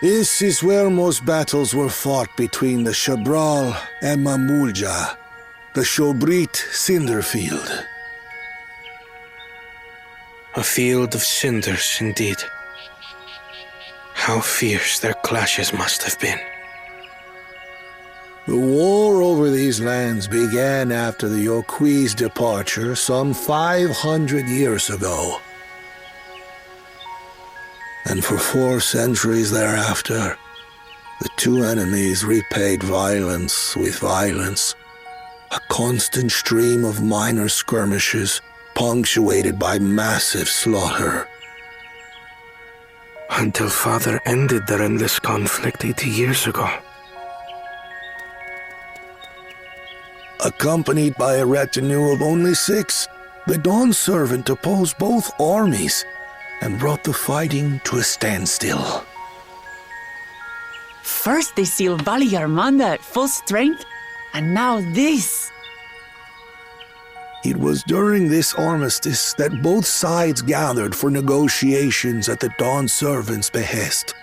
This is where most battles were fought between the Shabral and Mamulja, the Shobrit cinder field. A field of cinders, indeed. How fierce their clashes must have been. The war over these lands began after the Yoqui's departure some 500 years ago. And for 4 centuries thereafter, the two enemies repaid violence with violence, a constant stream of minor skirmishes punctuated by massive slaughter. Until Father ended their endless conflict 80 years ago. Accompanied by a retinue of only 6, the Dawn Servant opposed both armies and brought the fighting to a standstill. First they sealed Valley Armanda at full strength, and now this. It was during this armistice that both sides gathered for negotiations at the Dawn Servant's behest.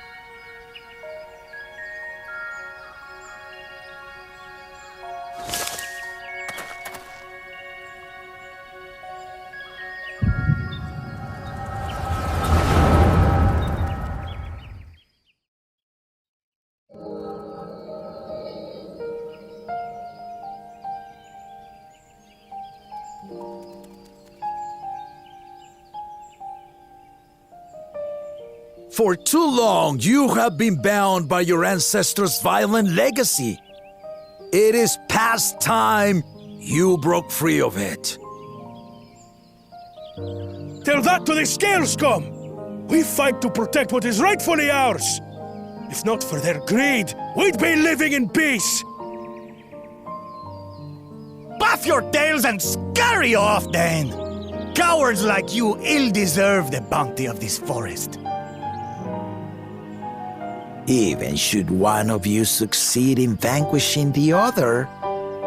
For too long, you have been bound by your ancestors' violent legacy. It is past time you broke free of it. Tell that to the Scale Scum! We fight to protect what is rightfully ours! If not for their greed, we'd be living in peace! Puff your tails and scurry off, then! Cowards like you ill-deserve the bounty of this forest. Even should one of you succeed in vanquishing the other,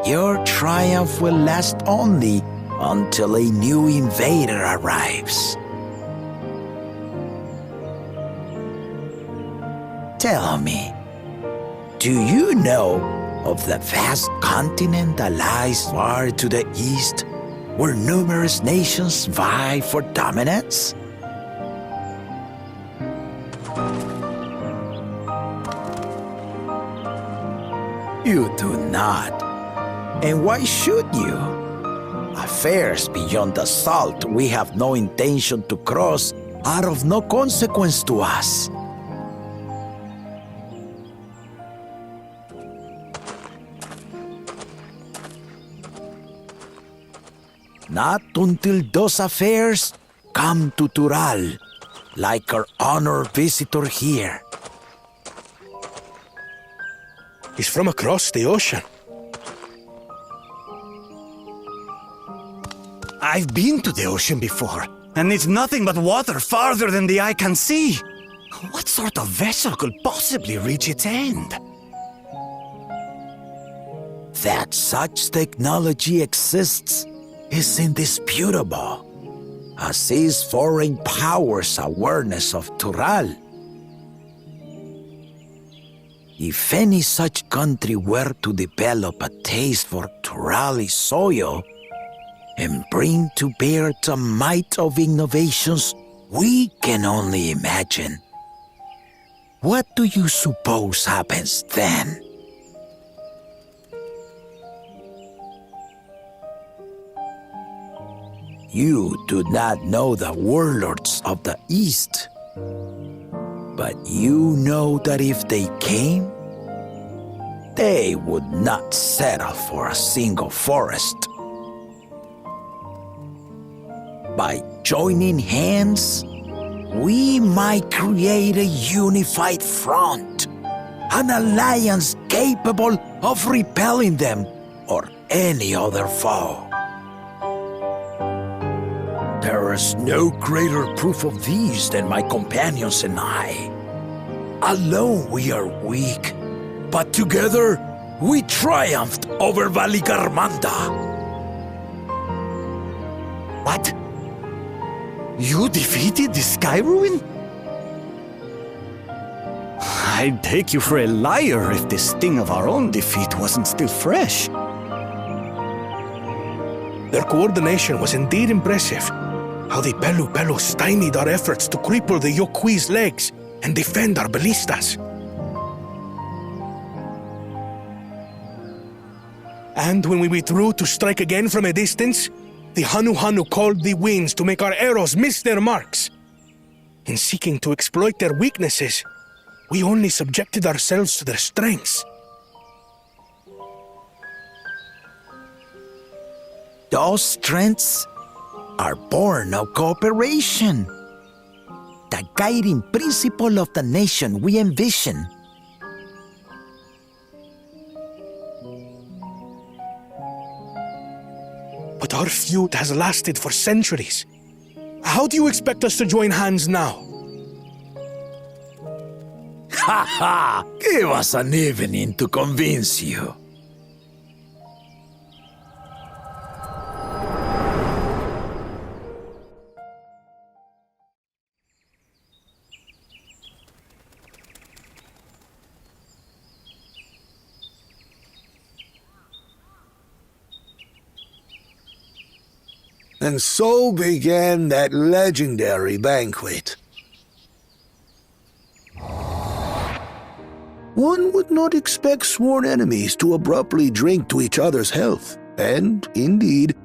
your triumph will last only until a new invader arrives. Tell me, do you know of the vast continent that lies far to the east, where numerous nations vie for dominance? You do not. And why should you? Affairs beyond the salt we have no intention to cross are of no consequence to us. Not until those affairs come to Tural, like our honored visitor here. He's from across the ocean. I've been to the ocean before, and it's nothing but water farther than the eye can see. What sort of vessel could possibly reach its end? That such technology exists is indisputable, as is foreign powers' awareness of Tural. If any such country were to develop a taste for Turali soil and bring to bear the might of innovations we can only imagine, what do you suppose happens then? You do not know the warlords of the East, but you know that if they came, they would not settle for a single forest. By joining hands, we might create a unified front, an alliance capable of repelling them or any other foe. There is no greater proof of these than my companions and I. Alone we are weak, but together we triumphed over Valigarmanda. What? You defeated the Sky Ruin? I'd take you for a liar if the sting of our own defeat wasn't still fresh. Their coordination was indeed impressive. How the Pelu stymied our efforts to cripple the Yokui's legs and defend our ballistas. And when we withdrew to strike again from a distance, the Hanu called the winds to make our arrows miss their marks. In seeking to exploit their weaknesses, we only subjected ourselves to their strengths. Those strengths are born of cooperation, the guiding principle of the nation we envision. But our feud has lasted for centuries. How do you expect us to join hands now? Ha ha! Give us an evening to convince you. And so began that legendary banquet. One would not expect sworn enemies to abruptly drink to each other's health, and, indeed,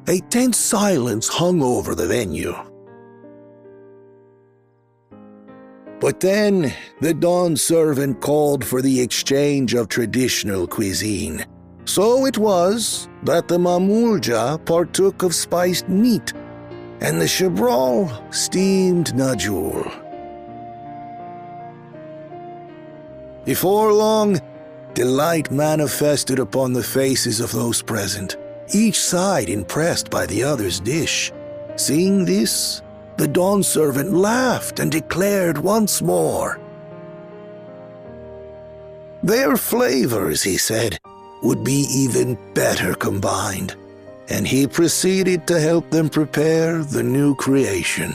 a tense silence hung over the venue. But then, the dawn servant called for the exchange of traditional cuisine. So it was that the Mamulja partook of spiced meat, and the Chebral steamed najul. Before long, delight manifested upon the faces of those present, each side impressed by the other's dish. Seeing this, the dawn servant laughed and declared once more. Their flavors, he said, would be even better combined, and he proceeded to help them prepare the new creation.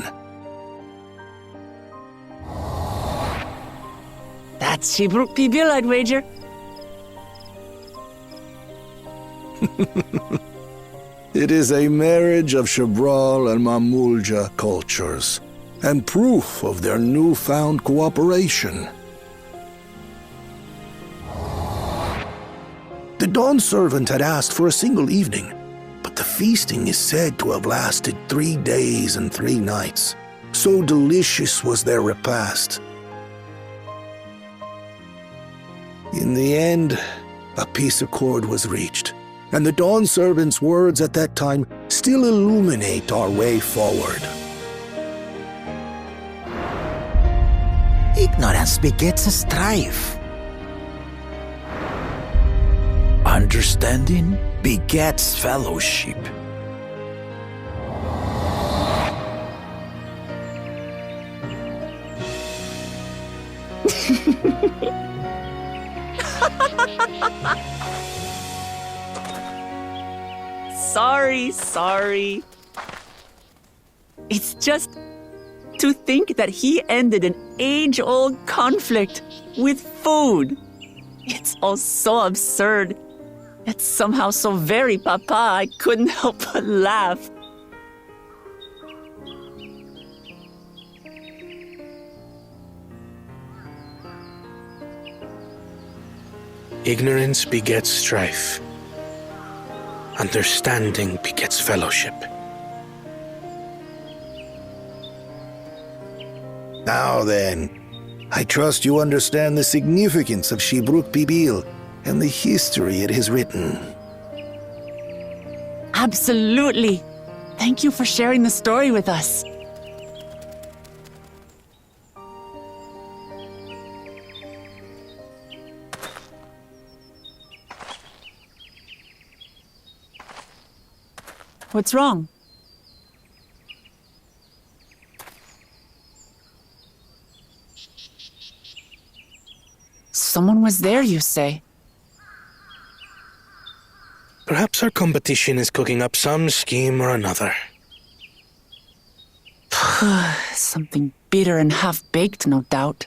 That's Shibruk Pibil, I'd wager. It is a marriage of Chebral and Mamulja cultures, and proof of their newfound cooperation. The dawn servant had asked for a single evening, but the feasting is said to have lasted 3 days and 3 nights. So delicious was their repast. In the end, a peace accord was reached, and the dawn servant's words at that time still illuminate our way forward. Ignorance begets strife. Understanding begets fellowship. Sorry. It's just to think that he ended an age-old conflict with food. It's all so absurd. It's somehow so very papa, I couldn't help but laugh. Ignorance begets strife. Understanding begets fellowship. Now then, I trust you understand the significance of Shibruk Pibil and the history it has written. Absolutely. Thank you for sharing the story with us. What's wrong? Someone was there, you say? Perhaps our competition is cooking up some scheme or another. Something bitter and half-baked, no doubt.